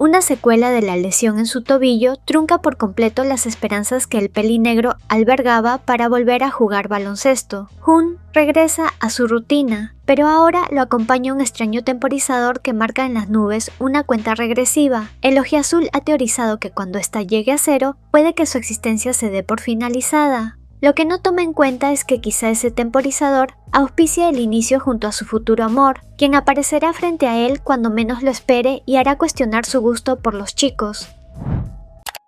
Una secuela de la lesión en su tobillo trunca por completo las esperanzas que el pelinegro albergaba para volver a jugar baloncesto. Jun regresa a su rutina, pero ahora lo acompaña un extraño temporizador que marca en las nubes una cuenta regresiva. El ojiazul ha teorizado que cuando ésta llegue a cero, puede que su existencia se dé por finalizada. Lo que no toma en cuenta es que quizá ese temporizador auspicie el inicio junto a su futuro amor, quien aparecerá frente a él cuando menos lo espere y hará cuestionar su gusto por los chicos.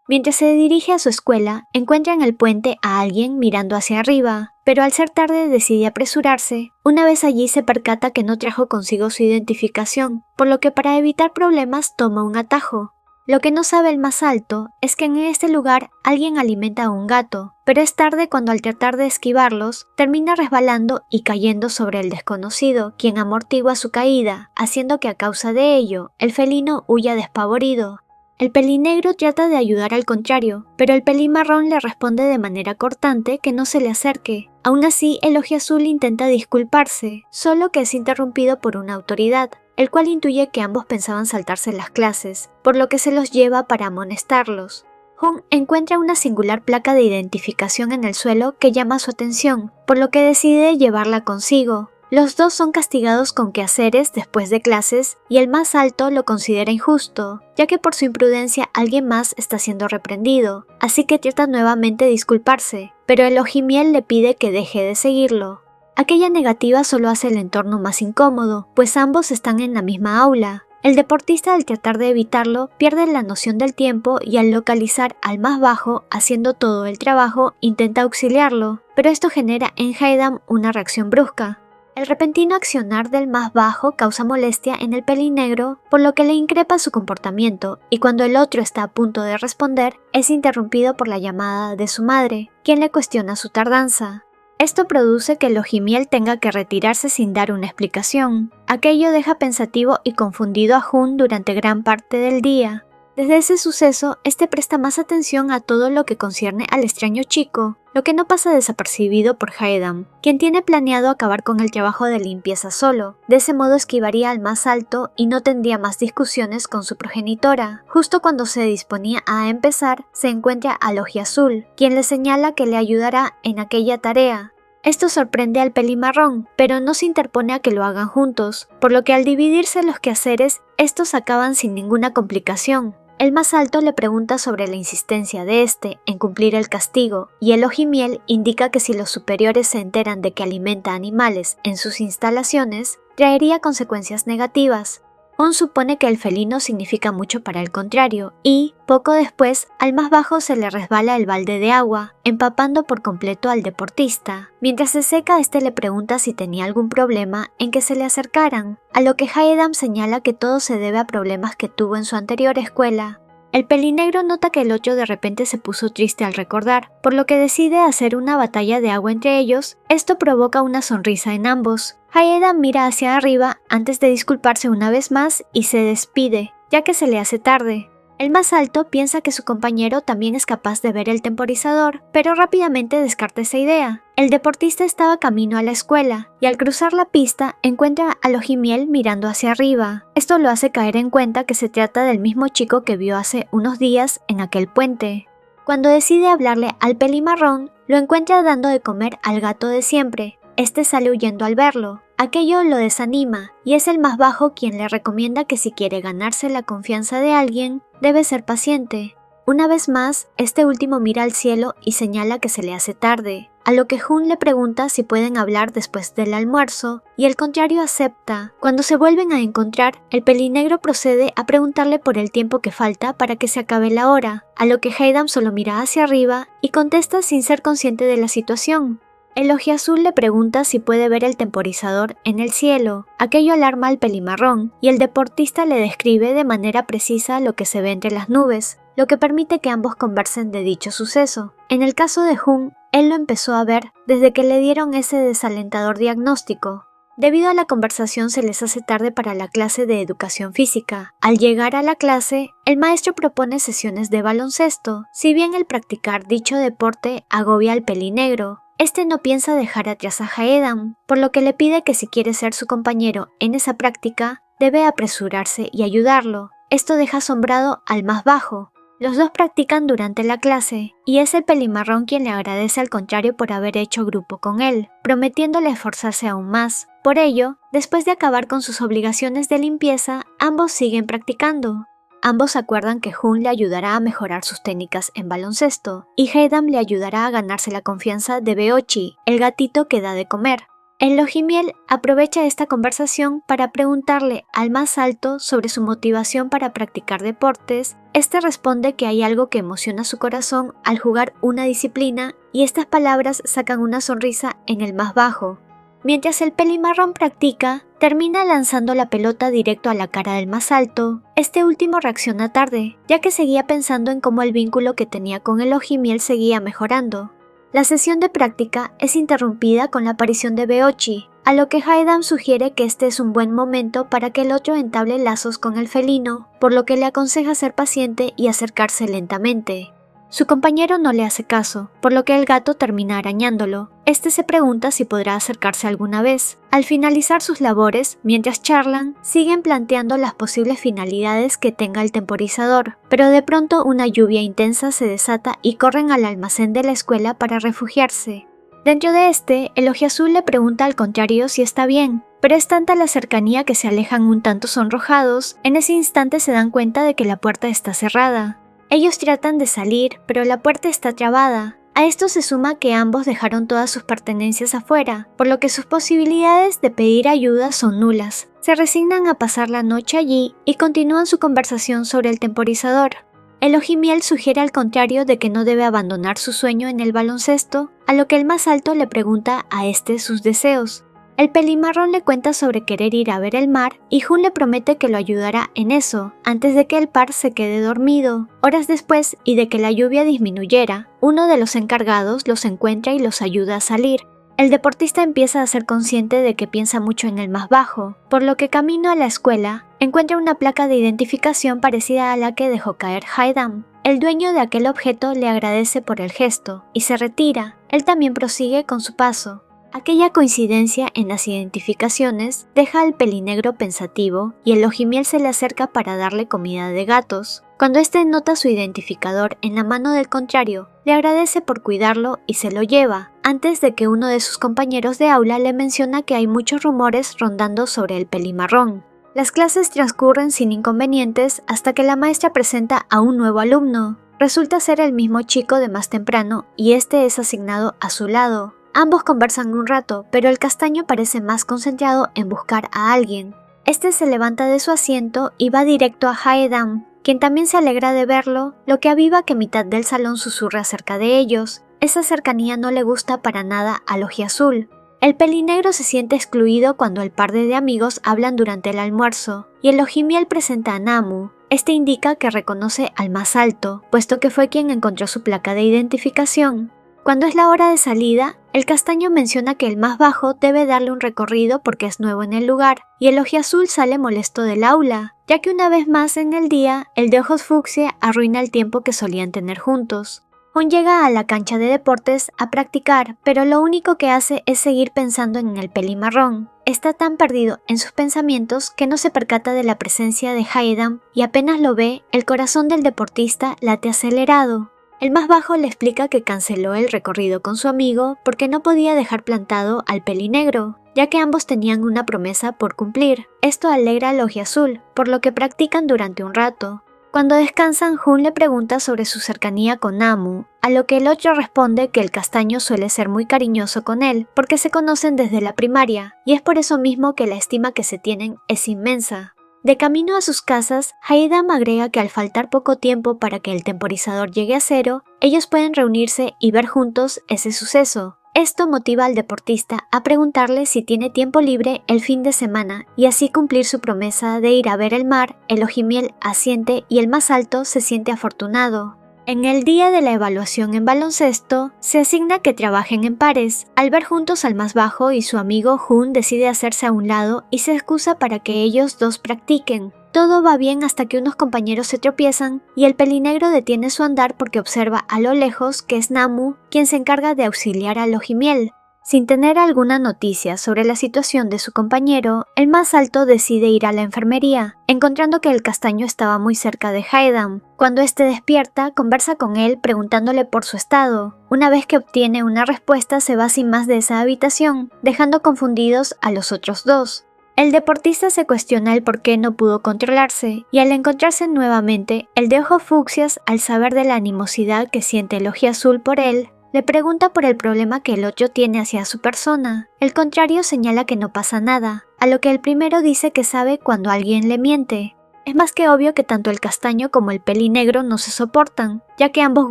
Mientras se dirige a su escuela, encuentra en el puente a alguien mirando hacia arriba, pero al ser tarde decide apresurarse. Una vez allí se percata que no trajo consigo su identificación, por lo que para evitar problemas toma un atajo. Lo que no sabe el más alto es que en este lugar alguien alimenta a un gato, pero es tarde cuando al tratar de esquivarlos, termina resbalando y cayendo sobre el desconocido, quien amortigua su caída, haciendo que a causa de ello, el felino huya despavorido. El pelinegro trata de ayudar al contrario, pero el pelimarrón le responde de manera cortante que no se le acerque. Aún así, el ojiazul intenta disculparse, solo que es interrumpido por una autoridad, el cual intuye que ambos pensaban saltarse las clases, por lo que se los lleva para amonestarlos. Jun encuentra una singular placa de identificación en el suelo que llama su atención, por lo que decide llevarla consigo. Los dos son castigados con quehaceres después de clases y el más alto lo considera injusto, ya que por su imprudencia alguien más está siendo reprendido, así que trata nuevamente de disculparse, pero el ojimiel le pide que deje de seguirlo. Aquella negativa solo hace el entorno más incómodo, pues ambos están en la misma aula. El deportista, al tratar de evitarlo, pierde la noción del tiempo y al localizar al más bajo haciendo todo el trabajo, intenta auxiliarlo, pero esto genera en Haedam una reacción brusca. El repentino accionar del más bajo causa molestia en el pelinegro, por lo que le increpa su comportamiento, y cuando el otro está a punto de responder, es interrumpido por la llamada de su madre, quien le cuestiona su tardanza. Esto produce que el ojimiel tenga que retirarse sin dar una explicación. Aquello deja pensativo y confundido a Jun durante gran parte del día. Desde ese suceso, este presta más atención a todo lo que concierne al extraño chico, lo que no pasa desapercibido por Haedam, quien tiene planeado acabar con el trabajo de limpieza solo. De ese modo esquivaría al más alto y no tendría más discusiones con su progenitora. Justo cuando se disponía a empezar, se encuentra al ojiazul, quien le señala que le ayudará en aquella tarea. Esto sorprende al pelimarrón, pero no se interpone a que lo hagan juntos, por lo que al dividirse los quehaceres, estos acaban sin ninguna complicación. El más alto le pregunta sobre la insistencia de este en cumplir el castigo, y el ojimiel indica que si los superiores se enteran de que alimenta animales en sus instalaciones, traería consecuencias negativas. Jun supone que el felino significa mucho para el contrario, y, poco después, al más bajo se le resbala el balde de agua, empapando por completo al deportista. Mientras se seca, este le pregunta si tenía algún problema en que se le acercaran, a lo que Haedam señala que todo se debe a problemas que tuvo en su anterior escuela. El pelinegro nota que el otro de repente se puso triste al recordar, por lo que decide hacer una batalla de agua entre ellos. Esto provoca una sonrisa en ambos. Haedam mira hacia arriba antes de disculparse una vez más y se despide, ya que se le hace tarde. El más alto piensa que su compañero también es capaz de ver el temporizador, pero rápidamente descarta esa idea. El deportista estaba camino a la escuela, y al cruzar la pista encuentra al ojimiel mirando hacia arriba. Esto lo hace caer en cuenta que se trata del mismo chico que vio hace unos días en aquel puente. Cuando decide hablarle al pelimarrón, lo encuentra dando de comer al gato de siempre. Este sale huyendo al verlo. Aquello lo desanima, y es el más bajo quien le recomienda que si quiere ganarse la confianza de alguien, debe ser paciente. Una vez más, este último mira al cielo y señala que se le hace tarde, a lo que Jun le pregunta si pueden hablar después del almuerzo, y el contrario acepta. Cuando se vuelven a encontrar, el pelinegro procede a preguntarle por el tiempo que falta para que se acabe la hora, a lo que Haedam solo mira hacia arriba y contesta sin ser consciente de la situación. El ojiazul le pregunta si puede ver el temporizador en el cielo. Aquello alarma al pelimarrón, y el deportista le describe de manera precisa lo que se ve entre las nubes, lo que permite que ambos conversen de dicho suceso. En el caso de Jun, él lo empezó a ver desde que le dieron ese desalentador diagnóstico. Debido a la conversación se les hace tarde para la clase de educación física. Al llegar a la clase, el maestro propone sesiones de baloncesto. Si bien el practicar dicho deporte agobia al pelinegro, este no piensa dejar atrás a Haedam, por lo que le pide que si quiere ser su compañero en esa práctica, debe apresurarse y ayudarlo. Esto deja asombrado al más bajo. Los dos practican durante la clase, y es el pelimarrón quien le agradece al contrario por haber hecho grupo con él, prometiéndole esforzarse aún más. Por ello, después de acabar con sus obligaciones de limpieza, ambos siguen practicando. Ambos acuerdan que Jun le ayudará a mejorar sus técnicas en baloncesto, y Hae-dam le ayudará a ganarse la confianza de Beochi, el gatito que da de comer. El Ojimiel aprovecha esta conversación para preguntarle al más alto sobre su motivación para practicar deportes. Este responde que hay algo que emociona su corazón al jugar una disciplina, y estas palabras sacan una sonrisa en el más bajo. Mientras el pelimarrón practica, termina lanzando la pelota directo a la cara del más alto. Este último reacciona tarde, ya que seguía pensando en cómo el vínculo que tenía con el Ojimiel seguía mejorando. La sesión de práctica es interrumpida con la aparición de Beochi, a lo que Hae-dam sugiere que este es un buen momento para que el otro entable lazos con el felino, por lo que le aconseja ser paciente y acercarse lentamente. Su compañero no le hace caso, por lo que el gato termina arañándolo. Este se pregunta si podrá acercarse alguna vez. Al finalizar sus labores, mientras charlan, siguen planteando las posibles finalidades que tenga el temporizador, pero de pronto una lluvia intensa se desata y corren al almacén de la escuela para refugiarse. Dentro de este, el ojiazul le pregunta al contrario si está bien, pero es tanta la cercanía que se alejan un tanto sonrojados. En ese instante se dan cuenta de que la puerta está cerrada. Ellos tratan de salir, pero la puerta está trabada. A esto se suma que ambos dejaron todas sus pertenencias afuera, por lo que sus posibilidades de pedir ayuda son nulas. Se resignan a pasar la noche allí y continúan su conversación sobre el temporizador. El Ojimiel sugiere al contrario de que no debe abandonar su sueño en el baloncesto, a lo que el más alto le pregunta a este sus deseos. El pelimarrón le cuenta sobre querer ir a ver el mar y Jun le promete que lo ayudará en eso, antes de que el par se quede dormido. Horas después, y de que la lluvia disminuyera, uno de los encargados los encuentra y los ayuda a salir. El deportista empieza a ser consciente de que piensa mucho en el más bajo, por lo que camino a la escuela, encuentra una placa de identificación parecida a la que dejó caer Hae-dam. El dueño de aquel objeto le agradece por el gesto, y se retira. Él también prosigue con su paso. Aquella coincidencia en las identificaciones deja al pelinegro pensativo y el Ojimiel se le acerca para darle comida de gatos. Cuando éste nota su identificador en la mano del contrario, le agradece por cuidarlo y se lo lleva, antes de que uno de sus compañeros de aula le menciona que hay muchos rumores rondando sobre el pelimarrón. Las clases transcurren sin inconvenientes hasta que la maestra presenta a un nuevo alumno. Resulta ser el mismo chico de más temprano y este es asignado a su lado. Ambos conversan un rato, pero el castaño parece más concentrado en buscar a alguien. Este se levanta de su asiento y va directo a Hae-dam, quien también se alegra de verlo, lo que aviva que mitad del salón susurra acerca de ellos. Esa cercanía no le gusta para nada al Ojiazul. El pelinegro se siente excluido cuando el par de amigos hablan durante el almuerzo, y el Ojimiel presenta a Namu. Este indica que reconoce al más alto, puesto que fue quien encontró su placa de identificación. Cuando es la hora de salida, el castaño menciona que el más bajo debe darle un recorrido porque es nuevo en el lugar, y el ojiazul sale molesto del aula, ya que una vez más en el día, el de ojos fucsia arruina el tiempo que solían tener juntos. Jun llega a la cancha de deportes a practicar, pero lo único que hace es seguir pensando en el pelimarrón. Está tan perdido en sus pensamientos que no se percata de la presencia de Hae-dam y apenas lo ve, el corazón del deportista late acelerado. El más bajo le explica que canceló el recorrido con su amigo porque no podía dejar plantado al pelinegro, ya que ambos tenían una promesa por cumplir. Esto alegra al ojiazul, por lo que practican durante un rato. Cuando descansan, Jun le pregunta sobre su cercanía con Namu, a lo que el otro responde que el castaño suele ser muy cariñoso con él porque se conocen desde la primaria, y es por eso mismo que la estima que se tienen es inmensa. De camino a sus casas, Hae-dam agrega que al faltar poco tiempo para que el temporizador llegue a cero, ellos pueden reunirse y ver juntos ese suceso. Esto motiva al deportista a preguntarle si tiene tiempo libre el fin de semana y así cumplir su promesa de ir a ver el mar. El Ojimiel asiente y el más alto se siente afortunado. En el día de la evaluación en baloncesto, se asigna que trabajen en pares. Al ver juntos al más bajo y su amigo, Jun decide hacerse a un lado y se excusa para que ellos dos practiquen. Todo va bien hasta que unos compañeros se tropiezan y el pelinegro detiene su andar porque observa a lo lejos que es Namu quien se encarga de auxiliar al Ojimiel. Sin tener alguna noticia sobre la situación de su compañero, el más alto decide ir a la enfermería, encontrando que el castaño estaba muy cerca de Haedam. Cuando este despierta, conversa con él preguntándole por su estado. Una vez que obtiene una respuesta, se va sin más de esa habitación, dejando confundidos a los otros dos. El deportista se cuestiona el por qué no pudo controlarse, y al encontrarse nuevamente, el de ojos fucsias, al saber de la animosidad que siente el ojiazul por él, le pregunta por el problema que el otro tiene hacia su persona. El contrario señala que no pasa nada, a lo que el primero dice que sabe cuando alguien le miente. Es más que obvio que tanto el castaño como el pelinegro no se soportan, ya que ambos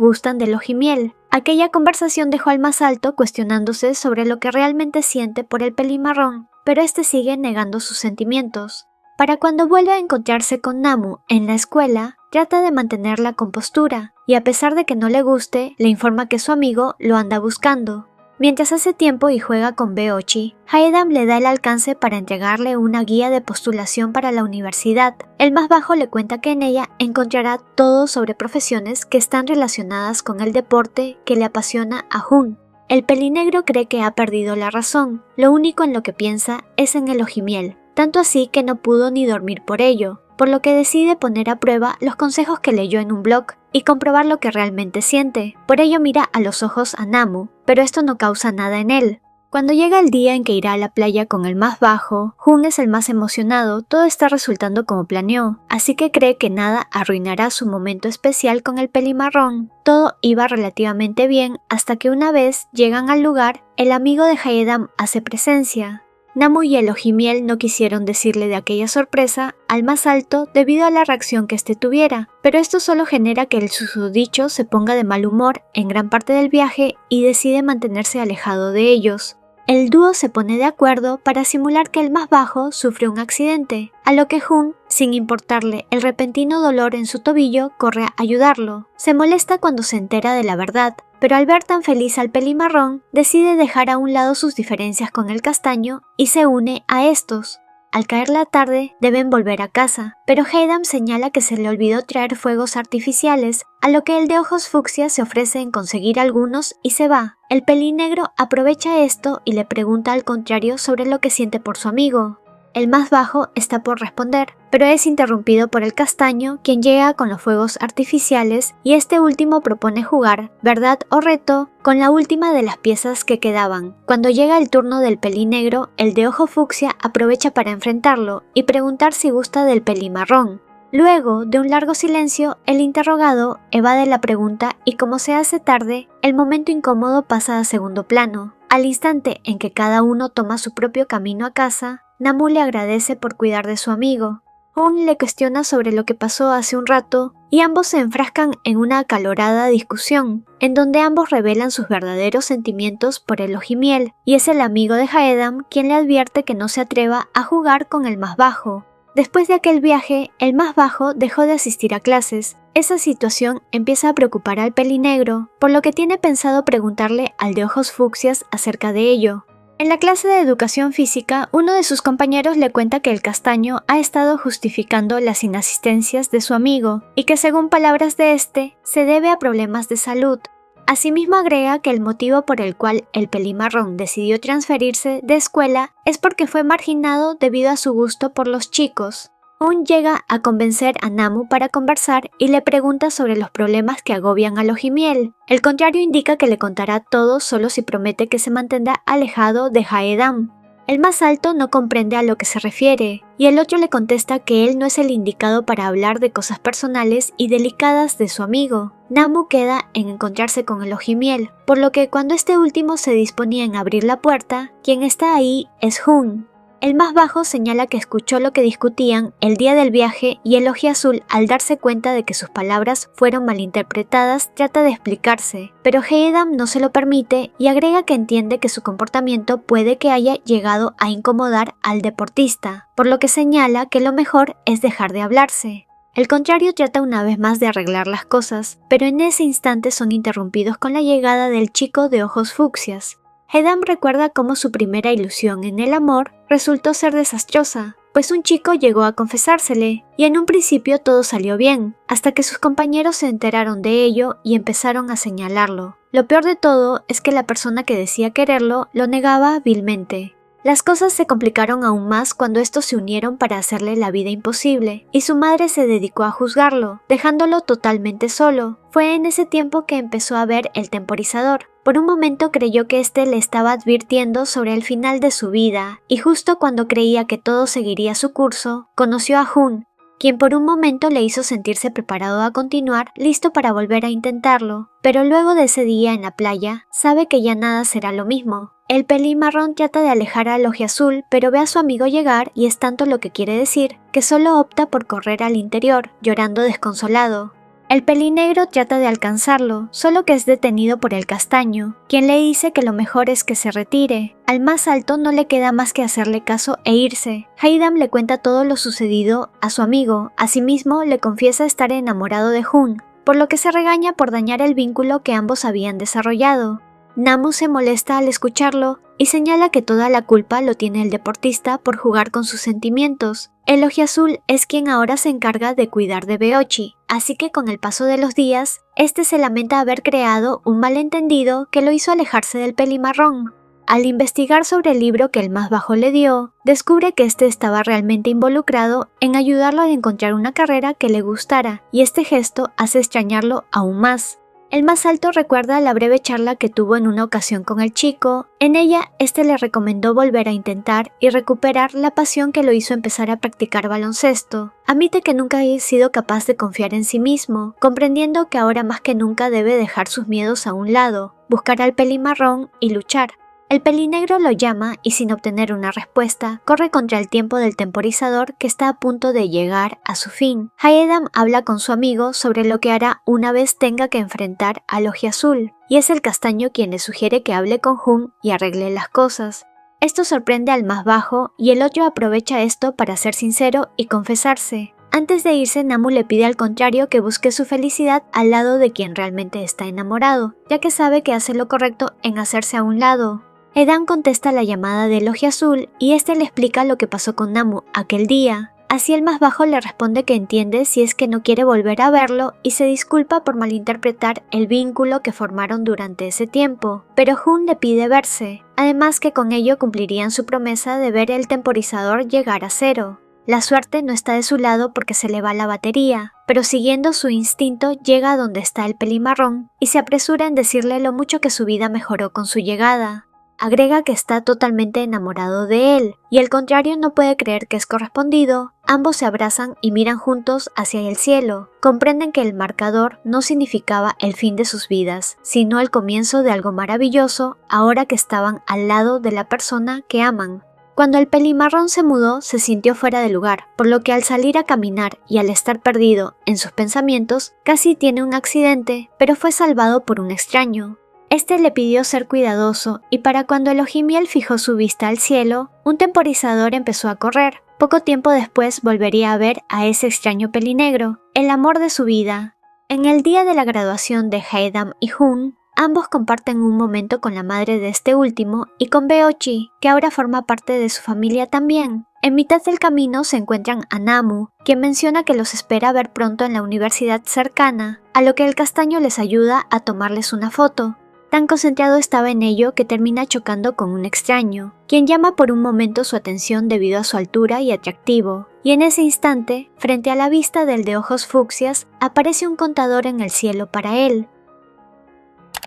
gustan del ojimiel. Aquella conversación dejó al más alto cuestionándose sobre lo que realmente siente por el pelimarrón, pero este sigue negando sus sentimientos. Para cuando vuelve a encontrarse con Namu en la escuela, trata de mantener la compostura, y a pesar de que no le guste, le informa que su amigo lo anda buscando. Mientras hace tiempo y juega con Beochi, Haedam le da el alcance para entregarle una guía de postulación para la universidad. El más bajo le cuenta que en ella encontrará todo sobre profesiones que están relacionadas con el deporte que le apasiona a Hun. El pelinegro cree que ha perdido la razón, lo único en lo que piensa es en el ojimiel, tanto así que no pudo ni dormir por ello, por lo que decide poner a prueba los consejos que leyó en un blog y comprobar lo que realmente siente. Por ello mira a los ojos a Namu, pero esto no causa nada en él. Cuando llega el día en que irá a la playa con el más bajo, Hun es el más emocionado, todo está resultando como planeó, así que cree que nada arruinará su momento especial con el pelimarrón. Todo iba relativamente bien hasta que una vez llegan al lugar, el amigo de Haedam hace presencia. Namu y el ojimiel no quisieron decirle de aquella sorpresa al más alto debido a la reacción que éste tuviera, pero esto solo genera que el susodicho se ponga de mal humor en gran parte del viaje y decide mantenerse alejado de ellos. El dúo se pone de acuerdo para simular que el más bajo sufre un accidente, a lo que Hun, sin importarle el repentino dolor en su tobillo, corre a ayudarlo. Se molesta cuando se entera de la verdad, pero al ver tan feliz al pelimarrón, decide dejar a un lado sus diferencias con el castaño y se une a estos. Al caer la tarde, deben volver a casa, pero Haedam señala que se le olvidó traer fuegos artificiales, a lo que el de ojos fucsia se ofrece en conseguir algunos y se va. El pelinegro aprovecha esto y le pregunta al contrario sobre lo que siente por su amigo. El más bajo está por responder, pero es interrumpido por el castaño, quien llega con los fuegos artificiales y este último propone jugar, verdad o reto, con la última de las piezas que quedaban. Cuando llega el turno del pelinegro, el de ojo fucsia aprovecha para enfrentarlo y preguntar si gusta del pelimarrón. Luego de un largo silencio, el interrogado evade la pregunta y como se hace tarde, el momento incómodo pasa a segundo plano. Al instante en que cada uno toma su propio camino a casa, Namu le agradece por cuidar de su amigo. Hun le cuestiona sobre lo que pasó hace un rato y ambos se enfrascan en una acalorada discusión, en donde ambos revelan sus verdaderos sentimientos por el ojimiel, y es el amigo de Haedam quien le advierte que no se atreva a jugar con el más bajo. Después de aquel viaje, el más bajo dejó de asistir a clases. Esa situación empieza a preocupar al pelinegro, por lo que tiene pensado preguntarle al de ojos fucsias acerca de ello. En la clase de educación física, uno de sus compañeros le cuenta que el castaño ha estado justificando las inasistencias de su amigo y que según palabras de este, se debe a problemas de salud. Asimismo agrega que el motivo por el cual el pelimarrón decidió transferirse de escuela es porque fue marginado debido a su gusto por los chicos. Hun llega a convencer a Namu para conversar y le pregunta sobre los problemas que agobian al ojimiel. El contrario indica que le contará todo solo si promete que se mantendrá alejado de Haedam. El más alto no comprende a lo que se refiere, y el otro le contesta que él no es el indicado para hablar de cosas personales y delicadas de su amigo. Namu queda en encontrarse con el ojimiel, por lo que cuando este último se disponía en abrir la puerta, quien está ahí es Hun. El más bajo señala que escuchó lo que discutían el día del viaje y el ojiazul, al darse cuenta de que sus palabras fueron malinterpretadas, trata de explicarse, pero Haedam no se lo permite y agrega que entiende que su comportamiento puede que haya llegado a incomodar al deportista, por lo que señala que lo mejor es dejar de hablarse. El contrario trata una vez más de arreglar las cosas, pero en ese instante son interrumpidos con la llegada del chico de ojos fucsias. Haedam recuerda cómo su primera ilusión en el amor resultó ser desastrosa, pues un chico llegó a confesársele, y en un principio todo salió bien, hasta que sus compañeros se enteraron de ello y empezaron a señalarlo. Lo peor de todo es que la persona que decía quererlo lo negaba vilmente. Las cosas se complicaron aún más cuando estos se unieron para hacerle la vida imposible, y su madre se dedicó a juzgarlo, dejándolo totalmente solo. Fue en ese tiempo que empezó a ver el temporizador. Por un momento creyó que éste le estaba advirtiendo sobre el final de su vida, y justo cuando creía que todo seguiría su curso, conoció a Jun, quien por un momento le hizo sentirse preparado a continuar, listo para volver a intentarlo. Pero luego de ese día en la playa, sabe que ya nada será lo mismo. El pelimarrón trata de alejar al ojiazul, pero ve a su amigo llegar y es tanto lo que quiere decir, que solo opta por correr al interior, llorando desconsolado. El pelinegro trata de alcanzarlo, solo que es detenido por el castaño, quien le dice que lo mejor es que se retire. Al más alto no le queda más que hacerle caso e irse. Haydam le cuenta todo lo sucedido a su amigo, asimismo le confiesa estar enamorado de Jun, por lo que se regaña por dañar el vínculo que ambos habían desarrollado. Namu se molesta al escucharlo y señala que toda la culpa lo tiene el deportista por jugar con sus sentimientos. El ojiazul es quien ahora se encarga de cuidar de Beochi, así que con el paso de los días, este se lamenta haber creado un malentendido que lo hizo alejarse del pelimarrón. Al investigar sobre el libro que el más bajo le dio, descubre que este estaba realmente involucrado en ayudarlo a encontrar una carrera que le gustara, y este gesto hace extrañarlo aún más. El más alto recuerda la breve charla que tuvo en una ocasión con el chico. En ella, este le recomendó volver a intentar y recuperar la pasión que lo hizo empezar a practicar baloncesto. Admite que nunca ha sido capaz de confiar en sí mismo, comprendiendo que ahora más que nunca debe dejar sus miedos a un lado, buscar al pelimarrón y luchar. El pelinegro lo llama y sin obtener una respuesta, corre contra el tiempo del temporizador que está a punto de llegar a su fin. Haydam habla con su amigo sobre lo que hará una vez tenga que enfrentar al ojiazul, y es el castaño quien le sugiere que hable con Jun y arregle las cosas. Esto sorprende al más bajo y el otro aprovecha esto para ser sincero y confesarse. Antes de irse, Namu le pide al contrario que busque su felicidad al lado de quien realmente está enamorado, ya que sabe que hace lo correcto en hacerse a un lado. Edan contesta la llamada del ojiazul y este le explica lo que pasó con Namu aquel día. Así el más bajo le responde que entiende si es que no quiere volver a verlo y se disculpa por malinterpretar el vínculo que formaron durante ese tiempo, pero Jun le pide verse, además que con ello cumplirían su promesa de ver el temporizador llegar a cero. La suerte no está de su lado porque se le va la batería, pero siguiendo su instinto llega a donde está el pelimarrón y se apresura en decirle lo mucho que su vida mejoró con su llegada. Agrega que está totalmente enamorado de él, y al contrario no puede creer que es correspondido. Ambos se abrazan y miran juntos hacia el cielo. Comprenden que el marcador no significaba el fin de sus vidas, sino el comienzo de algo maravilloso ahora que estaban al lado de la persona que aman. Cuando el pelimarrón se mudó, se sintió fuera de lugar, por lo que al salir a caminar y al estar perdido en sus pensamientos, casi tiene un accidente, pero fue salvado por un extraño. Este le pidió ser cuidadoso y para cuando el ojimiel fijó su vista al cielo, un temporizador empezó a correr. Poco tiempo después volvería a ver a ese extraño pelinegro, el amor de su vida. En el día de la graduación de Haydam y Jun, ambos comparten un momento con la madre de este último y con Beochi, que ahora forma parte de su familia también. En mitad del camino se encuentran a Namu, quien menciona que los espera ver pronto en la universidad cercana, a lo que el castaño les ayuda a tomarles una foto. Tan concentrado estaba en ello que termina chocando con un extraño, quien llama por un momento su atención debido a su altura y atractivo, y en ese instante, frente a la vista del de ojos fucsias, aparece un contador en el cielo para él.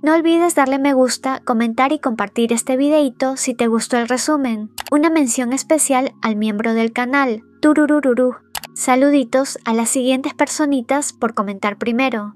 No olvides darle me gusta, comentar y compartir este videito si te gustó el resumen. Una mención especial al miembro del canal, Tururururu. Saluditos a las siguientes personitas por comentar primero.